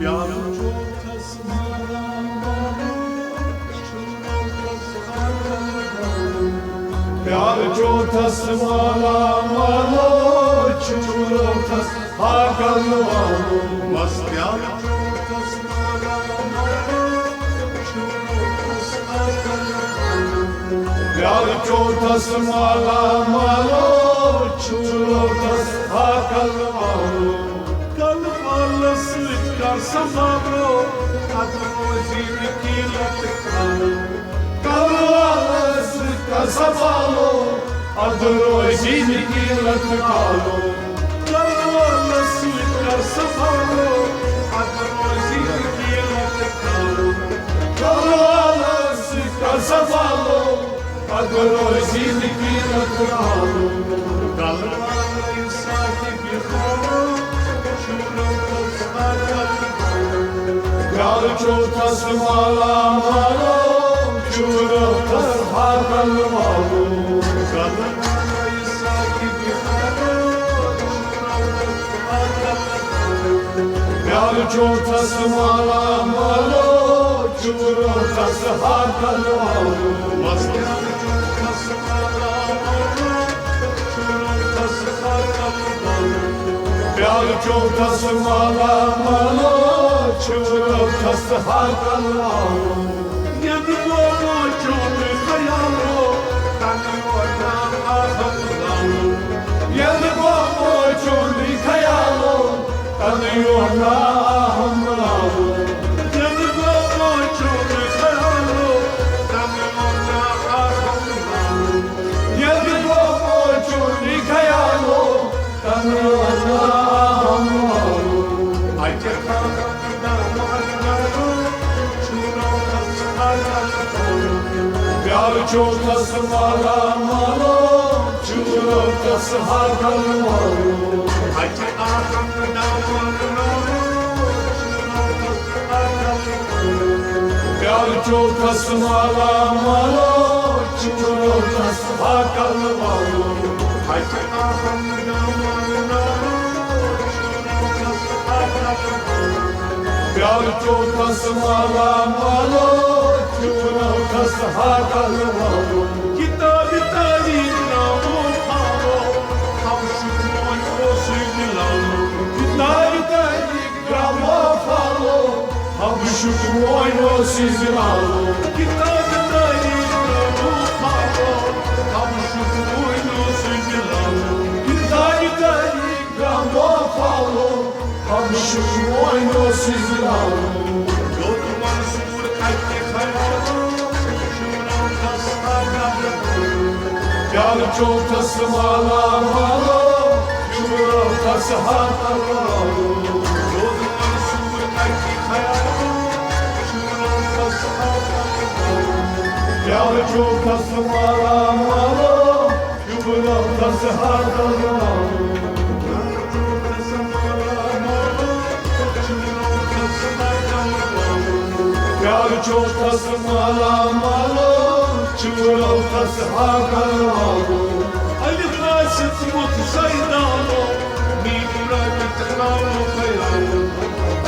प्यार चौथस माला मालो चूरोथस हाकल वालो मस प्यार चौथस माला मालो चूरोथस हाकल वालो प्यार चौथस माला मालो चूरोथस हाकल वालो कल वालस का समारो अदरोजी की लत खालो कल वालस का समारो अदरोजी की लत खालो कल वालस का समारो अदरोजी की लत खालो कल वालस का समारो अदरोजी की लत खालो कल वालस साहिब खालो प्यार चौथस माला मालो चूरोथस हाकल वालो प्यार चौथस माला मालो चूरोथस हाकल वालो प्यार चौथस माला मालो चूरोथस हाकल वालो यद बोलो चोट खयालो तनियो नाम आहम लालो यद बोलो चोट खयालो तनियो नाम लालो यद बोलो चोट खयालो तनियो नाम आहम लालो यद बोलो चोट खयालो तनियो नाम लालो आइए प्यार चौथस माला मालो चूरोथस हाकल वालो प्यार चौथस माला मालो चूरोथस हाकल वालो प्यार चौथस माला मालो चूरोथस हाकल वालो किताब तारीख नामो खालो हम शुक्रों को सिजलालो किताब तारीख नामो खालो हम शुक्रों को सिजलालो किताब तारीख नामो खालो हम शुक्रों को सिजलालो किताब तारीख नामो खालो हम शुक्रों को सिजलालो प्यार चौथस माला मालो चूरोथस हाकल वालो प्यार चौथस माला मालो चूरोथस हाकल वालो प्यार चौथस माला मालो चूरोथस हाकल वालो अलिफ राशिद मुतसैदालो मीरा बितनालो खयालो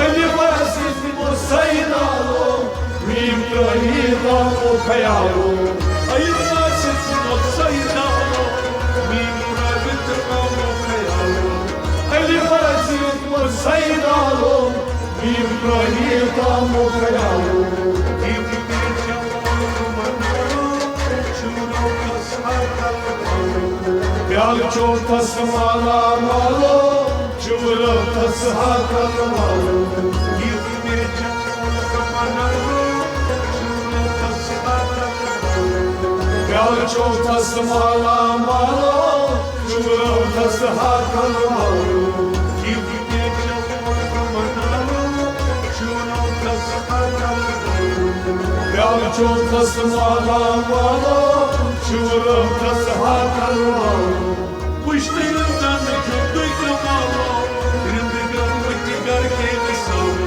अलिफ राशिद मुतसैदालो मीरा बितनालो खयालो अलिफ राशिद मुतसैदालो मीरा बितनालो खयालो अलिफ राशिद मुतसैदालो मीरा बितनालो खयालो प्यार चौथस माला मालो चूरोथस हाकल वालो प्यार चौथस माला मालो चूरोथस हाकल वालो प्यार चौथस माला मालो चूरोथस हाकल वालो Kuşlarından köpük kamalı Hırdıgan mıtıgar kevisalı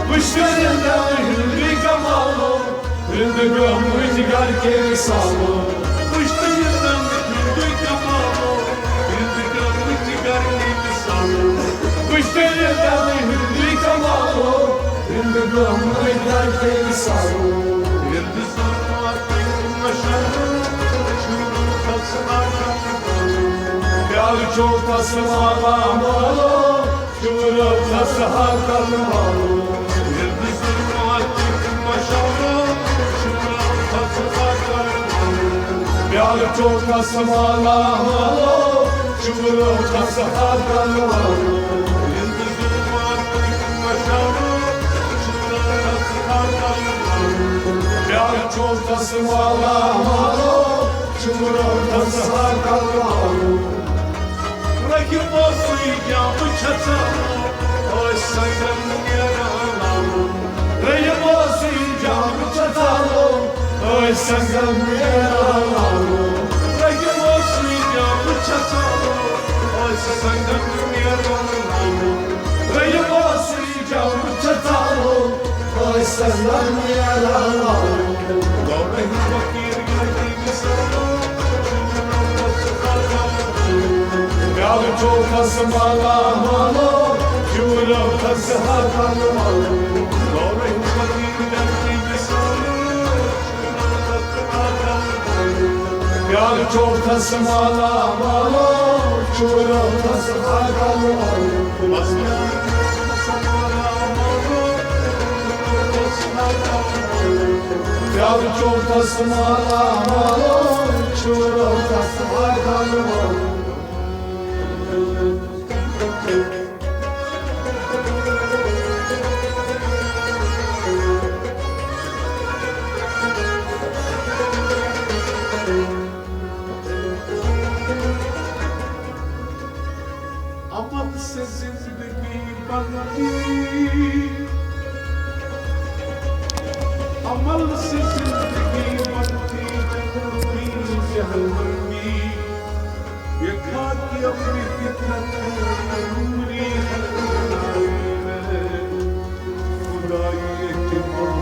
Kuşlarından hırdıgan kamalı Hırdıgan mıtıgar kevisalı Kuşlarından köpük kamalı Hırdıgan mıtıgar kevisalı Kuşlarından hırdıgan kamalı gëm në i dajtë e saru Yıldızlar aydınlaşır Çığlık Fjallë qotës malamalo Qërëm tasë hakalmalo Yıldızlar aydınlaşır Çığlık Fjallë qotës malamalo Qërëm tasë hakalmalo Fjallë qotës malamalo Qërëm tasë hakalmalo Rakip olsun yağmur çatalı Oy senden yaralanım Reyim olsun camı çatalı Oy senden yaralanı Rakip olsun yağmur çatalı Oy senden yaralanım Reyim olsun camı çatalı Oy senden yaralanı Doğru fakir geldiğimi sana Yavru çoğultası malamalı Yuvrum tası hakanmalı Doğru fakir geldiğimi sana Yavru çoğultası malamalı Yuvrum tası hakanmalı Yavru çoğultası malamalı Yuvrum tası hakanmalı Aman sesin bir bana değil Aman sesin bir bana değil Cehennemi Yekat yavri fitnet Umri Hudai ehtimam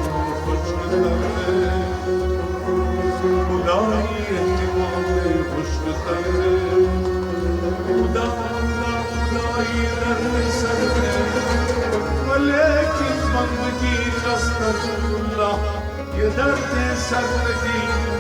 Hoşgüzlerle Hudai ehtimam Hoşgüzlerle ولكن منطقي أستغفر الله يا درد سرتي